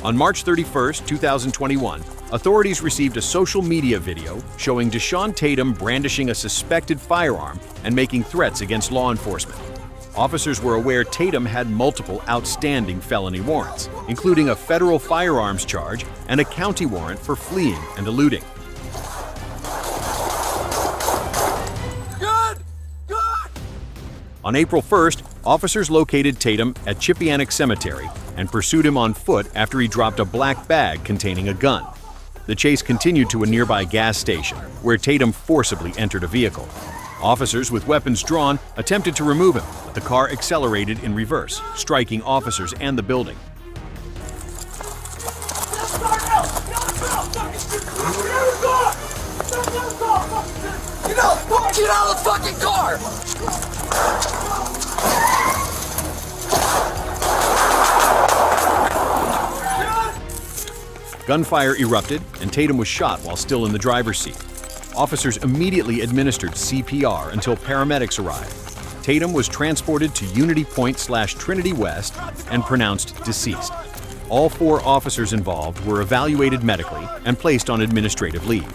On March 31, 2021, authorities received a social media video showing Deshaun Tatum brandishing a suspected firearm and making threats against law enforcement. Officers were aware Tatum had multiple outstanding felony warrants, including a federal firearms charge and a county warrant for fleeing and eluding. On April 1st, officers located Tatum at Chippeanic Cemetery and pursued him on foot after he dropped a black bag containing a gun. The chase continued to a nearby gas station, where Tatum forcibly entered a vehicle. Officers with weapons drawn attempted to remove him, but the car accelerated in reverse, striking officers and the building. Get out of the fucking car! Gunfire erupted, and Tatum was shot while still in the driver's seat. Officers immediately administered CPR until paramedics arrived. Tatum was transported to Unity Point/Trinity West and pronounced deceased. All 4 officers involved were evaluated medically and placed on administrative leave.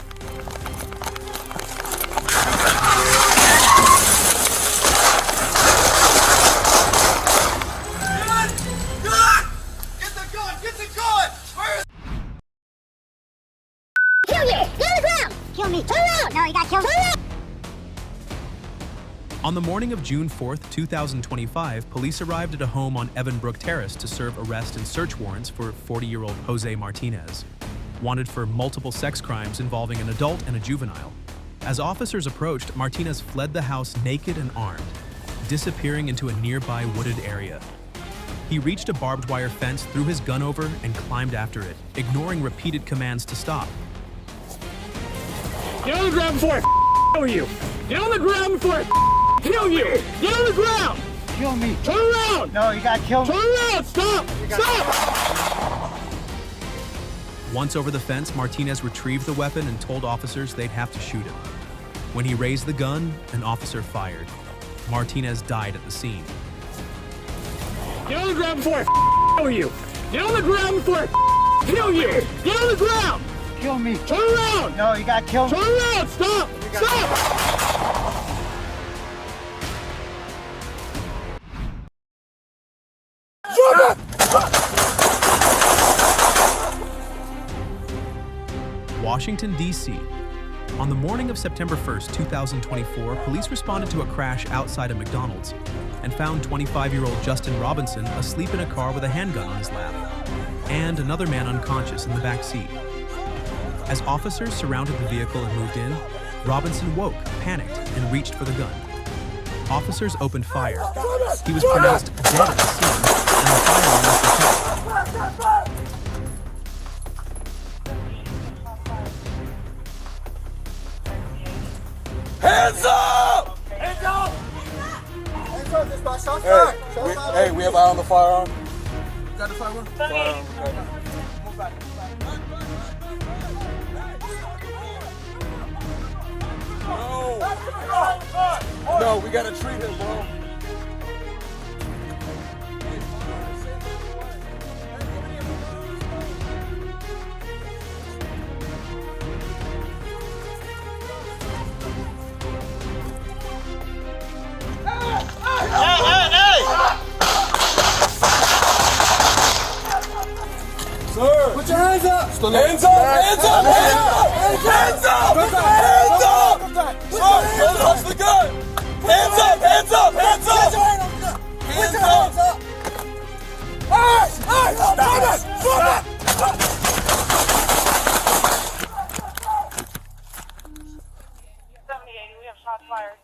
On the morning of June 4th, 2025, police arrived at a home on Evanbrook Terrace to serve arrest and search warrants for 40-year-old Jose Martinez, wanted for multiple sex crimes involving an adult and a juvenile. As officers approached, Martinez fled the house naked and armed, disappearing into a nearby wooded area. He reached a barbed wire fence, threw his gun over, and climbed after it, ignoring repeated commands to stop. Get on the ground before I kill you! Get on the ground before I kill you! Get on the ground! Kill me. Turn around! No, you gotta kill me. Turn around! Stop! Stop! Once over the fence, Martinez retrieved the weapon and told officers they'd have to shoot him. When he raised the gun, an officer fired. Martinez died at the scene. Get on the ground before I kill you! Get on the ground before I kill you! Get on the ground! Kill me. Turn around! No, you gotta kill me. Turn around! Stop! Stop! Washington, D.C. On the morning of September 1st, 2024, police responded to a crash outside a McDonald's and found 25-year-old Justin Robinson asleep in a car with a handgun on his lap, and another man unconscious in the back seat. As officers surrounded the vehicle and moved in, Robinson woke, panicked, and reached for the gun. Officers opened fire. He was pronounced dead at the scene, and the firearm was recovered. Hands up! Hands up! Hands up, dispatch. Shots fired. Hey, we have eye on the firearm. You got the firearm? Firearm. Move back. No, we gotta treat him, bro. Sir! Put your hands up! Hands up! Hands up! Hands up! Hands up! Hands up! Sir, don't touch the gun! Hands up! Hands up! Hands up! Hands up! Hey! Hey! Stop it! Stop it! 7080, we have shots fired.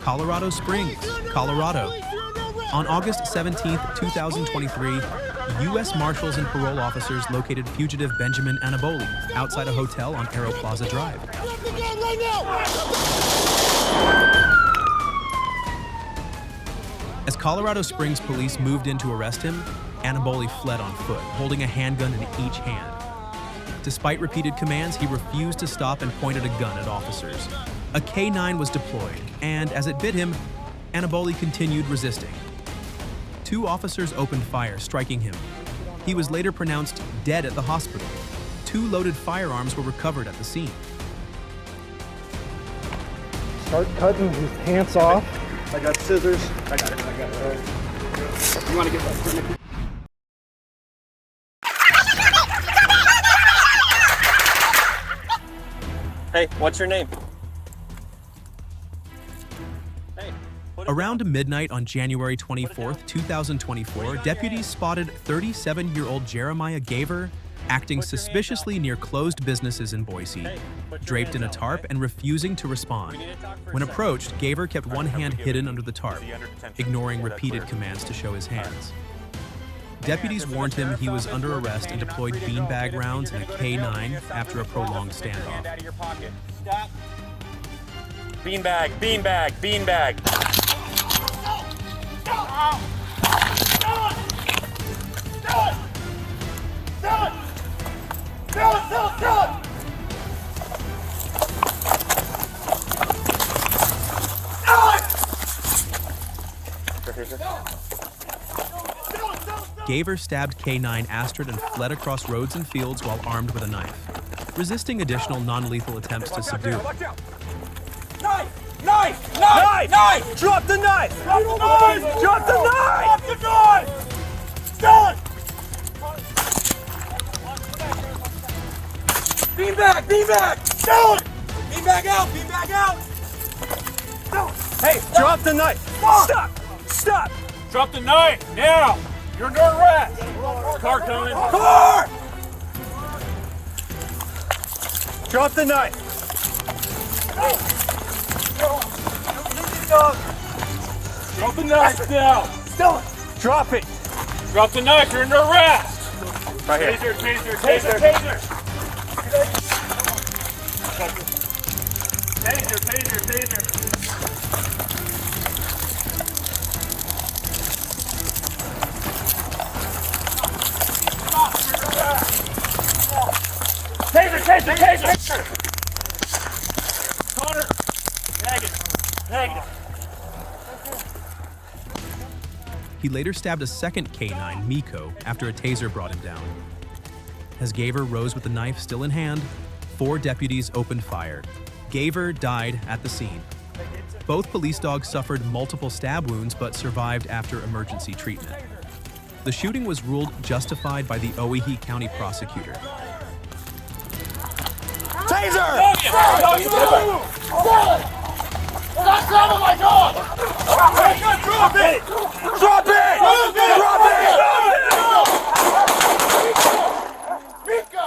Colorado Springs, Colorado. On August 17, 2023, U.S. Marshals and parole officers located fugitive Benjamin Anaboli outside a hotel on Arrow Plaza Drive. As Colorado Springs police moved in to arrest him, Anaboli fled on foot, holding a handgun in each hand. Despite repeated commands, he refused to stop and pointed a gun at officers. A K-9 was deployed, and as it bit him, Anaboli continued resisting. 2 officers opened fire, striking him. He was later pronounced dead at the hospital. 2 loaded firearms were recovered at the scene. Start cutting his pants off. I got scissors. I got it. You want to get that? Hey, what's your name? Around midnight on January 24, 2024, deputies spotted 37-year-old Jeremiah Gaver acting suspiciously near closed businesses in Boise, draped in a tarp and refusing to respond. When approached, Gaver kept one hand hidden under the tarp, ignoring repeated commands to show his hands. Deputies warned him he was under arrest and deployed beanbag rounds and a K-9 after a prolonged standoff. Beanbag, beanbag, beanbag. Gaver stabbed K-9 Astrid and fled across roads and fields while armed with a knife, resisting additional non-lethal attempts to subdue him. Knife! Knife! Knife! Knife! Drop the knife! Drop the knife! Drop the knife! Drop the knife! Done! Beanbag! Beanbag! Done! Beanbag out! Beanbag out! Done! Hey, drop the knife! Stop! Stop! Drop the knife now. You're under arrest. Car coming. Car! Drop the knife! Drop the knife now. Drop it! Drop the knife. You're under arrest. Right here. Taser, taser, taser, taser. Taser, taser, taser. Taser, taser, taser! Connor! Negative. Negative. He later stabbed a second K-9, Miko, after a taser brought him down. As Gaver rose with the knife still in hand, 4 deputies opened fire. Gaver died at the scene. Both police dogs suffered multiple stab wounds but survived after emergency treatment. The shooting was ruled justified by the Owyhee County prosecutor. Taser! Stop grabbing my dog! Drop it! Drop it! Drop it! Miko!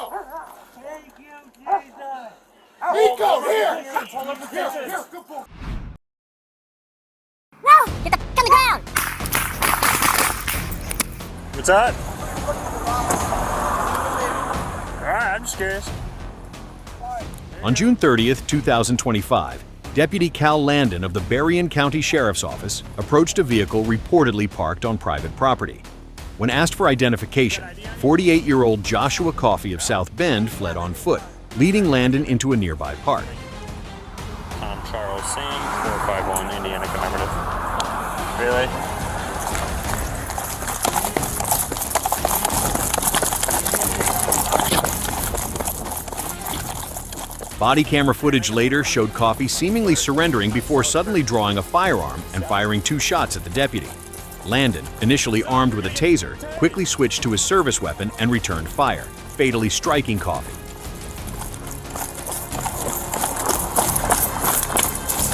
Thank you, Jesus! Miko, here! Here, good boy! No! Get the f*** on the ground! What's that? Alright, I'm just curious. On June 30th, 2025, Deputy Cal Landon of the Berrien County Sheriff's Office approached a vehicle reportedly parked on private property. When asked for identification, 48-year-old Joshua Coffey of South Bend fled on foot, leading Landon into a nearby park. I'm Charles Singh, 451 Indiana Commemorative. Really? Body camera footage later showed Coffey seemingly surrendering before suddenly drawing a firearm and firing 2 shots at the deputy. Landon, initially armed with a taser, quickly switched to his service weapon and returned fire, fatally striking Coffey.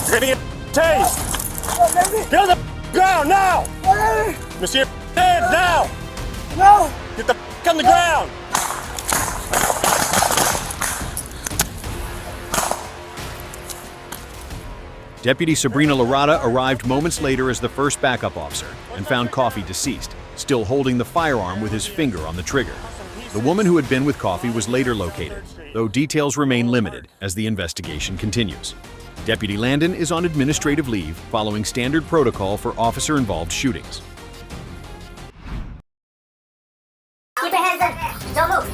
You're gonna get tased! Get on the ground now! Monsieur, hands now! No! Get the f on the ground! Deputy Sabrina Larada arrived moments later as the first backup officer and found Coffey deceased, still holding the firearm with his finger on the trigger. The woman who had been with Coffey was later located, though details remain limited as the investigation continues. Deputy Landon is on administrative leave following standard protocol for officer-involved shootings. Keep your hands up. Don't move.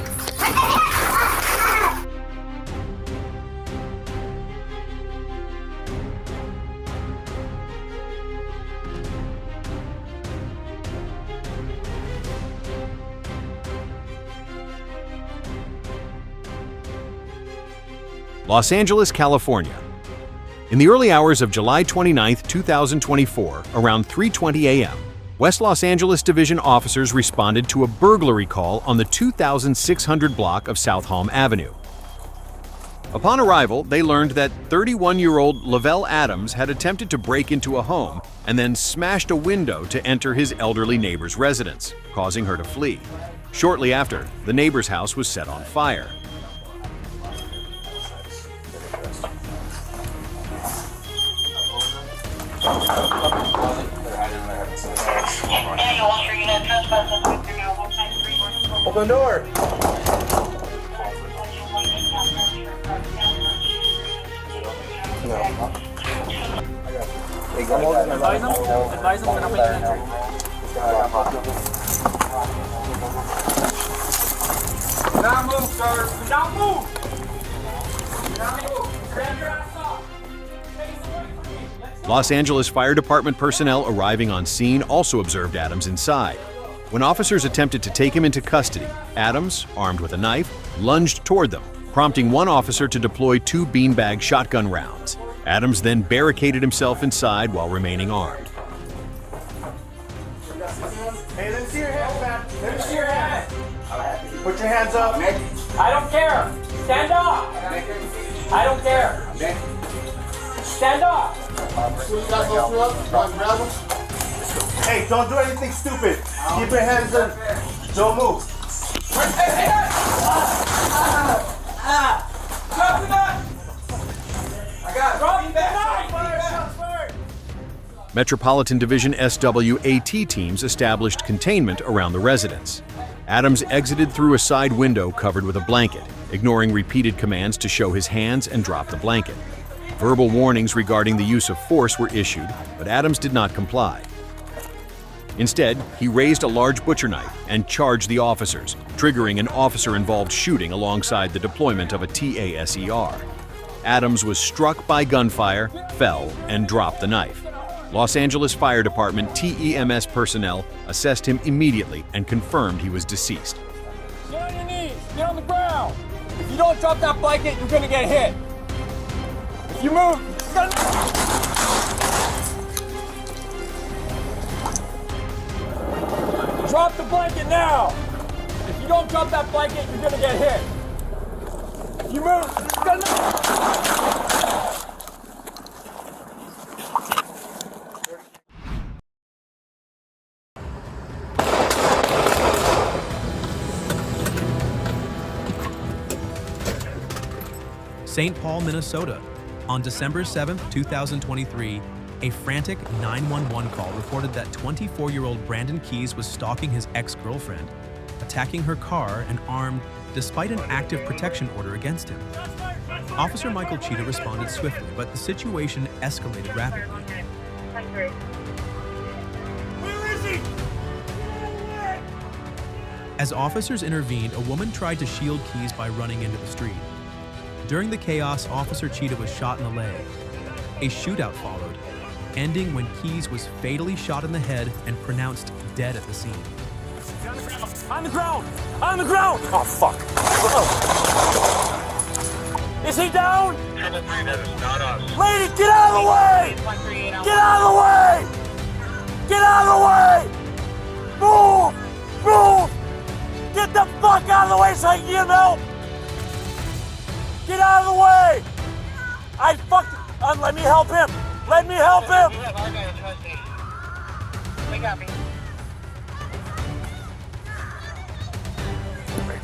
Los Angeles, California. In the early hours of July 29, 2024, around 3:20 a.m., West Los Angeles Division officers responded to a burglary call on the 2600 block of South Halm Avenue. Upon arrival, they learned that 31-year-old Lavelle Adams had attempted to break into a home and then smashed a window to enter his elderly neighbor's residence, causing her to flee. Shortly after, the neighbor's house was set on fire. Open the door. Not move, sir. Do not move. Do not move. Grab your ass up. Los Angeles Fire Department personnel arriving on scene also observed Adams inside. When officers attempted to take him into custody, Adams, armed with a knife, lunged toward them, prompting one officer to deploy 2 beanbag shotgun rounds. Adams then barricaded himself inside while remaining armed. Hey, let me see your hands, man. Let me see your hands. Put your hands up. I don't care. Stand up. I don't care. Stand up. Hey, don't do anything stupid. Keep your hands up. Don't move. Drop the gun. I got it. Drop the gun. Metropolitan Division SWAT teams established containment around the residence. Adams exited through a side window covered with a blanket, ignoring repeated commands to show his hands and drop the blanket. Verbal warnings regarding the use of force were issued, but Adams did not comply. Instead, he raised a large butcher knife and charged the officers, triggering an officer-involved shooting alongside the deployment of a TASER. Adams was struck by gunfire, fell, and dropped the knife. Los Angeles Fire Department TEMS personnel assessed him immediately and confirmed he was deceased. Get on your knees. Get on the ground. If you don't drop that blanket, you're gonna get hit. If you move, drop the blanket now. If you don't drop that blanket, you're gonna get hit. If you move, St. Paul, Minnesota. On December 7, 2023, a frantic 911 call reported that 24-year-old Brandon Keys was stalking his ex-girlfriend, attacking her car and armed despite an active protection order against him. Officer Michael Cheetah responded swiftly, but the situation escalated rapidly. Where is he? As officers intervened, a woman tried to shield Keys by running into the street. During the chaos, Officer Cheetah was shot in the leg. A shootout followed, ending when Keys was fatally shot in the head and pronounced dead at the scene. On the ground! On the ground! Oh, fuck. Is he down? Lady, get out of the way! Get out of the way! Get out of the way! Move! Move! Get the fuck out of the way so I can get him help! Get out of the way! I fucked... let me help him! Let me help him! We got me.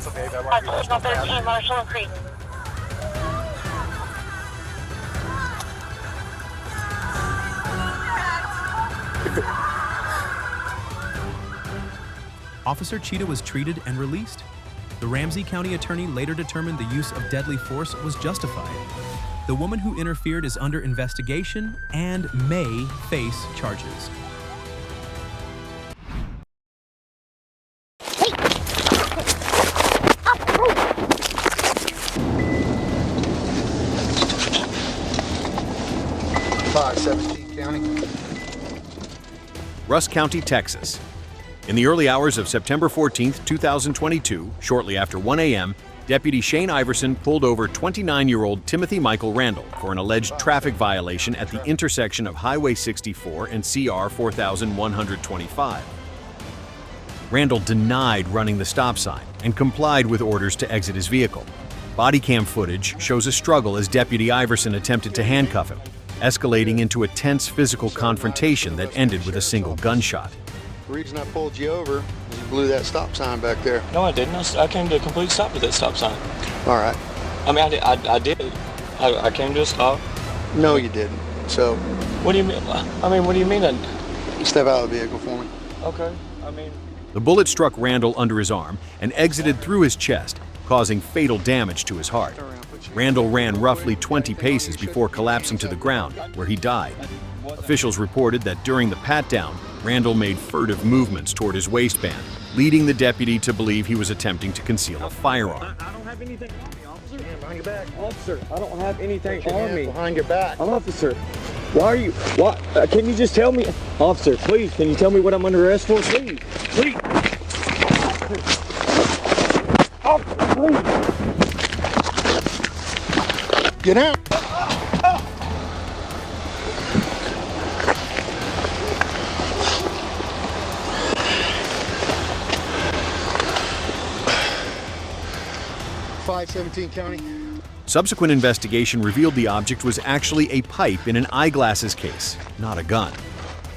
Signal 13, Marshall and Creek. Officer Cheetah was treated and released. The Ramsey County attorney later determined the use of deadly force was justified. The woman who interfered is under investigation and may face charges. Rusk County, Texas. In the early hours of September 14, 2022, shortly after 1 a.m., Deputy Shane Iverson pulled over 29-year-old Timothy Michael Randall for an alleged traffic violation at the intersection of Highway 64 and CR 4125. Randall denied running the stop sign and complied with orders to exit his vehicle. Bodycam footage shows a struggle as Deputy Iverson attempted to handcuff him, escalating into a tense physical confrontation that ended with a single gunshot. The reason I pulled you over is you blew that stop sign back there. No, I didn't. I came to a complete stop at that stop sign. All right. I mean, I did. I came to a stop. No, you didn't. So. What do you mean? I mean, what do you mean? Step out of the vehicle for me. Okay. I mean. The bullet struck Randall under his arm and exited through his chest, causing fatal damage to his heart. Randall ran roughly 20 paces before collapsing to the ground, where he died. Officials reported that during the pat-down, Randall made furtive movements toward his waistband, leading the deputy to believe he was attempting to conceal a firearm. I don't have anything on me, officer. Stand behind your back. Officer, I don't have anything on me. Behind your back. Officer, why are you, can you just tell me? Officer, please, can you tell me what I'm under arrest for? Please, please. Officer, please. Get out. County. Subsequent investigation revealed the object was actually a pipe in an eyeglasses case, not a gun.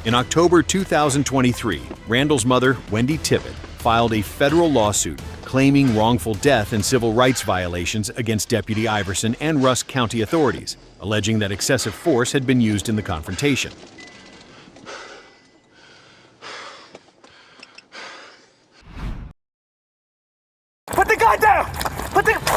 In October 2023, Randall's mother, Wendy Tippett, filed a federal lawsuit claiming wrongful death and civil rights violations against Deputy Iverson and Rusk County authorities, alleging that excessive force had been used in the confrontation. Put the gun down! Put the...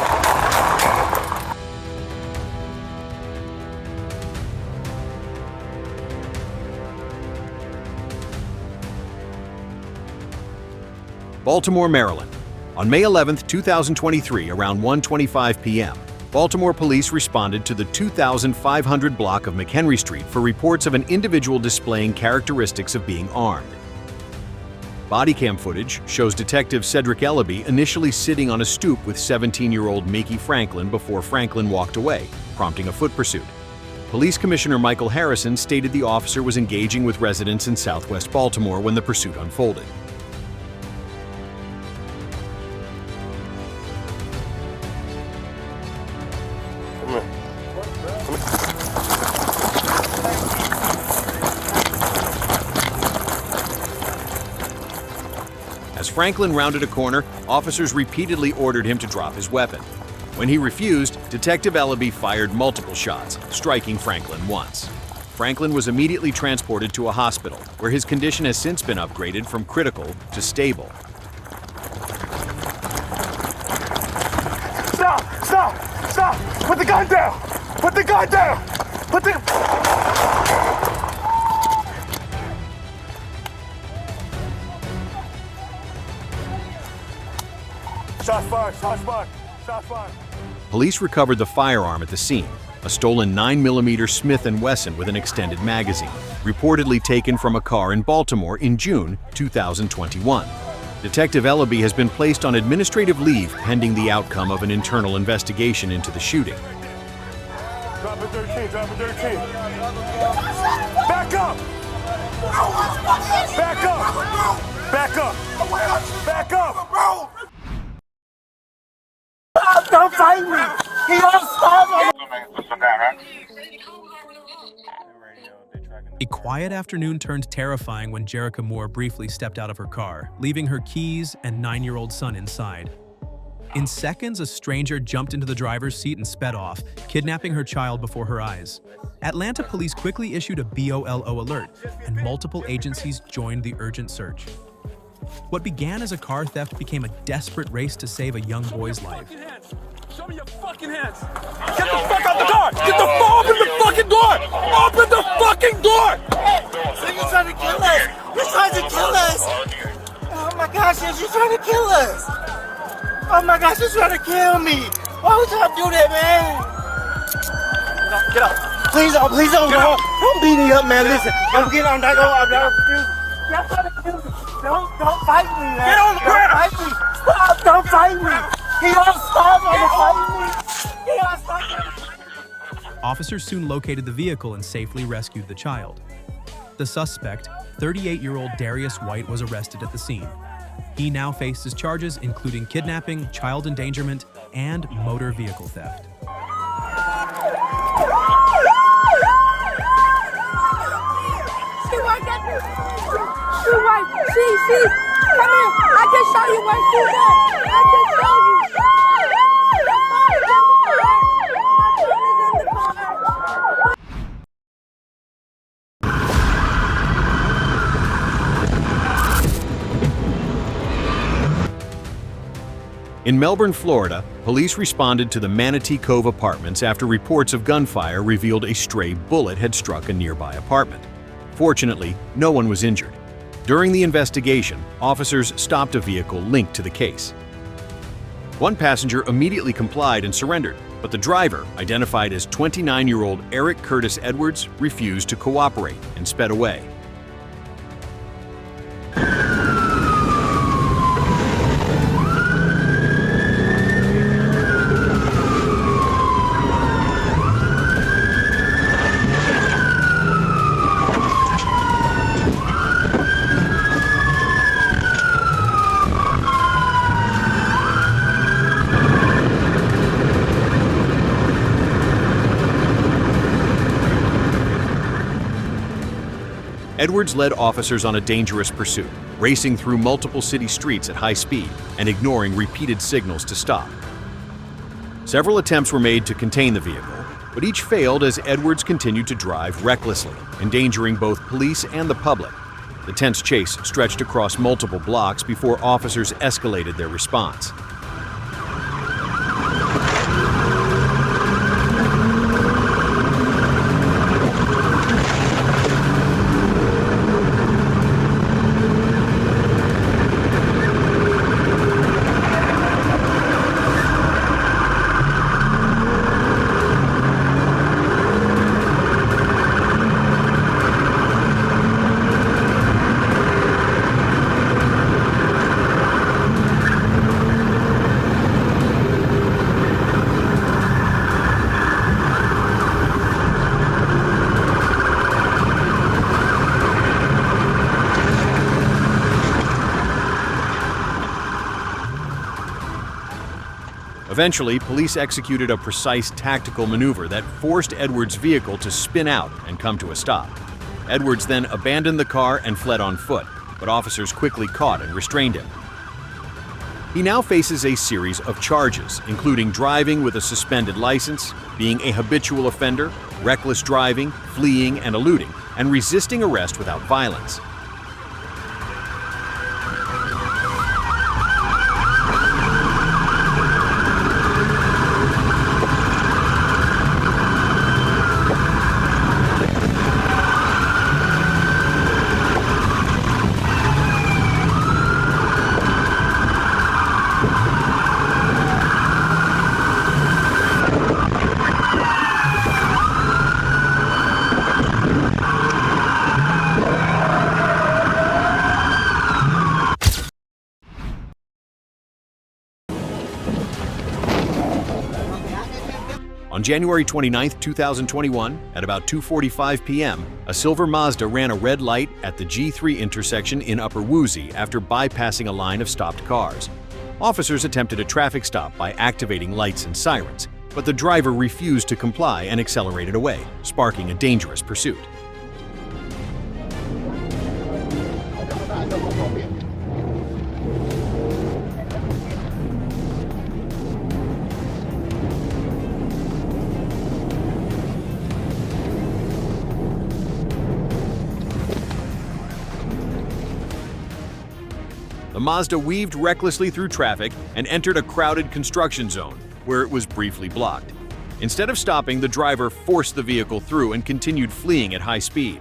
Baltimore, Maryland. On May 11, 2023, around 1:25 p.m., Baltimore police responded to the 2500 block of McHenry Street for reports of an individual displaying characteristics of being armed. Bodycam footage shows Detective Cedric Ellaby initially sitting on a stoop with 17-year-old Mickey Franklin before Franklin walked away, prompting a foot pursuit. Police Commissioner Michael Harrison stated the officer was engaging with residents in southwest Baltimore when the pursuit unfolded. As Franklin rounded a corner, officers repeatedly ordered him to drop his weapon. When he refused, Detective Ellaby fired multiple shots, striking Franklin once. Franklin was immediately transported to a hospital, where his condition has since been upgraded from critical to stable. Stop! Stop! Stop! Put the gun down! Put the gun down! Put the... Shots fired! Shots fired! Shots fired! Police recovered the firearm at the scene, a stolen 9mm Smith & Wesson with an extended magazine, reportedly taken from a car in Baltimore in June 2021. Detective Ellaby has been placed on administrative leave pending the outcome of an internal investigation into the shooting. Drop it 13, drop it 13. Back up! Back up! Back up! Back up! Don't fight me! He won't stop me! A quiet afternoon turned terrifying when Jerica Moore briefly stepped out of her car, leaving her keys and 9-year-old son inside. In seconds, a stranger jumped into the driver's seat and sped off, kidnapping her child before her eyes. Atlanta police quickly issued a BOLO alert, and multiple agencies joined the urgent search. What began as a car theft became a desperate race to save a young boy's life. Show me your fucking hands! Get the fuck out the door! Get the fuck open the fucking door! Open the fucking door! So you're trying to kill us! You're trying to kill us! Oh my gosh, you're trying to kill us! Oh my gosh, you're trying to kill me! Why would y'all do that, man? Get out! Please don't, don't beat me up, man. Listen, I'm getting on that door. Y'all trying to kill me. Don't fight me, man. Get on the ground! Don't fight me. Stop, don't fight me. He got stabbed on the face. He got stabbed. Officers soon located the vehicle and safely rescued the child. The suspect, 38-year-old Darius White, was arrested at the scene. He now faces charges including kidnapping, child endangerment, and motor vehicle theft. See, come here. I can show you where she's at. I can show you. In Melbourne, Florida, police responded to the Manatee Cove apartments after reports of gunfire revealed a stray bullet had struck a nearby apartment. Fortunately, no one was injured. During the investigation, officers stopped a vehicle linked to the case. One passenger immediately complied and surrendered, but the driver, identified as 29-year-old Eric Curtis Edwards, refused to cooperate and sped away. Edwards led officers on a dangerous pursuit, racing through multiple city streets at high speed and ignoring repeated signals to stop. Several attempts were made to contain the vehicle, but each failed as Edwards continued to drive recklessly, endangering both police and the public. The tense chase stretched across multiple blocks before officers escalated their response. Eventually, police executed a precise tactical maneuver that forced Edwards' vehicle to spin out and come to a stop. Edwards then abandoned the car and fled on foot, but officers quickly caught and restrained him. He now faces a series of charges, including driving with a suspended license, being a habitual offender, reckless driving, fleeing and eluding, and resisting arrest without violence. On January 29, 2021, at about 2:45 p.m., a silver Mazda ran a red light at the G3 intersection in Upper Woozy after bypassing a line of stopped cars. Officers attempted a traffic stop by activating lights and sirens, but the driver refused to comply and accelerated away, sparking a dangerous pursuit. The Mazda weaved recklessly through traffic and entered a crowded construction zone, where it was briefly blocked. Instead of stopping, the driver forced the vehicle through and continued fleeing at high speed.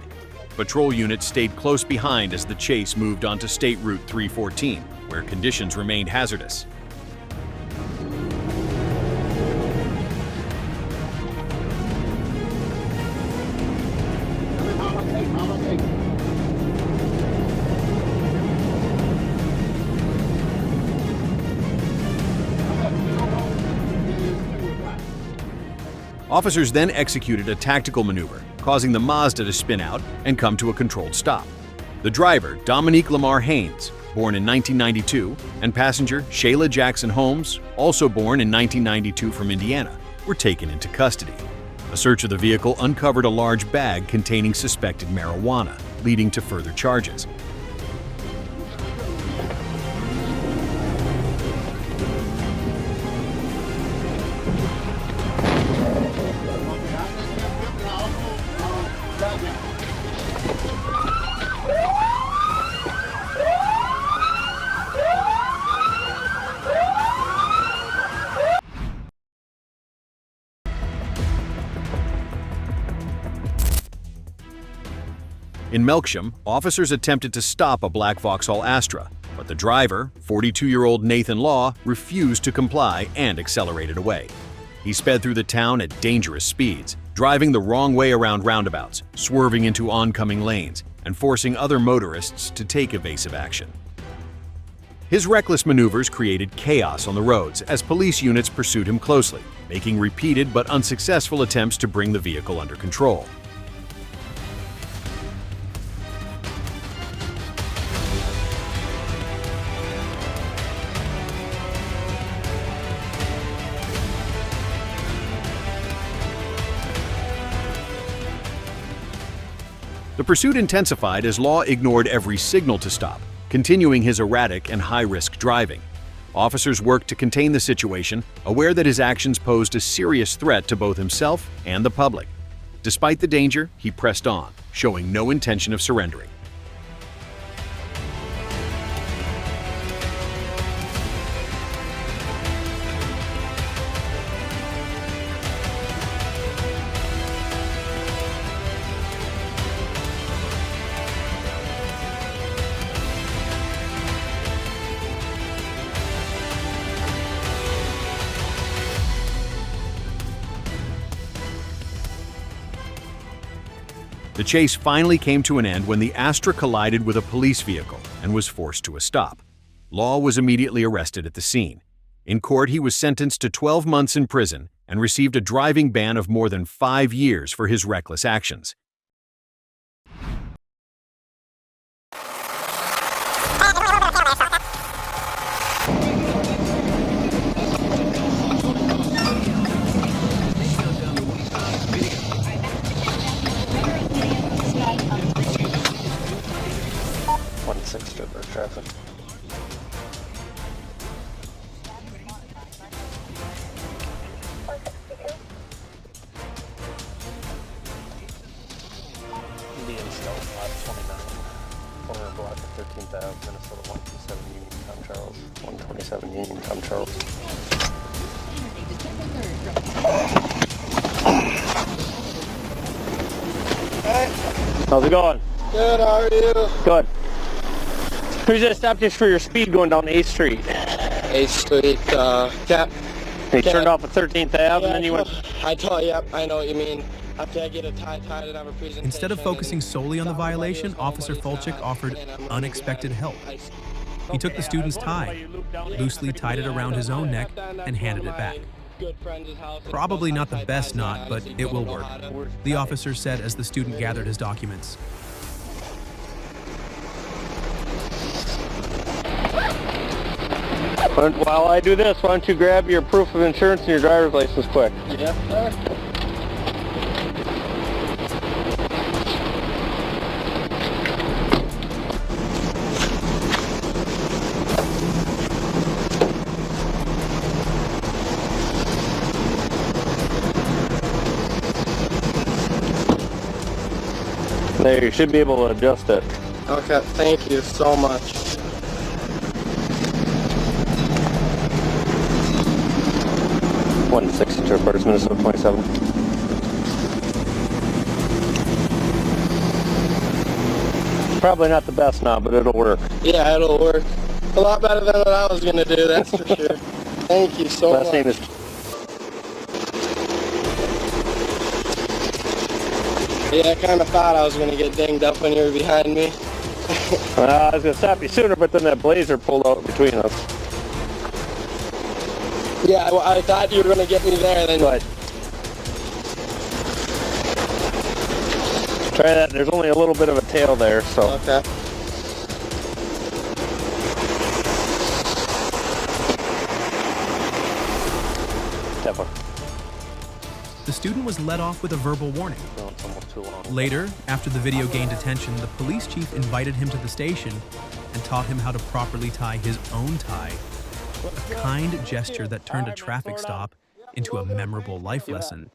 Patrol units stayed close behind as the chase moved onto State Route 314, where conditions remained hazardous. Officers then executed a tactical maneuver, causing the Mazda to spin out and come to a controlled stop. The driver, Dominique Lamar Haynes, born in 1992, and passenger Shayla Jackson Holmes, also born in 1992 from Indiana, were taken into custody. A search of the vehicle uncovered a large bag containing suspected marijuana, leading to further charges. In Melksham, officers attempted to stop a black Vauxhall Astra, but the driver, 42-year-old Nathan Law, refused to comply and accelerated away. He sped through the town at dangerous speeds, driving the wrong way around roundabouts, swerving into oncoming lanes, and forcing other motorists to take evasive action. His reckless maneuvers created chaos on the roads as police units pursued him closely, making repeated but unsuccessful attempts to bring the vehicle under control. The pursuit intensified as Law ignored every signal to stop, continuing his erratic and high-risk driving. Officers worked to contain the situation, aware that his actions posed a serious threat to both himself and the public. Despite the danger, he pressed on, showing no intention of surrendering. The chase finally came to an end when the Astra collided with a police vehicle and was forced to a stop. Law was immediately arrested at the scene. In court, he was sentenced to 12 months in prison and received a driving ban of more than 5 years for his reckless actions. Traffic. Be installed lot 29, corner block of 13th Ave, Minnesota 127 Union, Tom Charles. 127 Union, Tom Charles. Hey. How's it going? Good, how are you? Good. We just stopped you for your speed going down 8th Street. 8th Street, Cap. You turned off at 13th Ave and then you went... Yep, I know what you mean. After I get a tie and have a presentation... Instead of focusing solely on the violation, Officer Fulchik offered unexpected help. He took the student's tie, loosely tied it around his own neck, and handed it back. Probably not the best knot, but it will work, the officer said as the student gathered his documents. While I do this, why don't you grab your proof of insurance and your driver's license quick? Yep, sir. There, you should be able to adjust it. Okay, thank you so much. 162 reporters, Minnesota 27. Probably not the best knot, but it'll work. Yeah, it'll work. A lot better than what I was going to do, that's for sure. Thank you so much. Last name is... Yeah, I kind of thought I was going to get dinged up when you were behind me. I was going to stop you sooner, but then that blazer pulled out between us. Yeah, I thought you were going to get me there, then. But Try that. There's only a little bit of a tail there, so. Okay. That one. The student was let off with a verbal warning. No, it's almost too long. Later, after the video gained attention, the police chief invited him to the station and taught him how to properly tie his own tie, a kind gesture that turned a traffic stop into a memorable life lesson.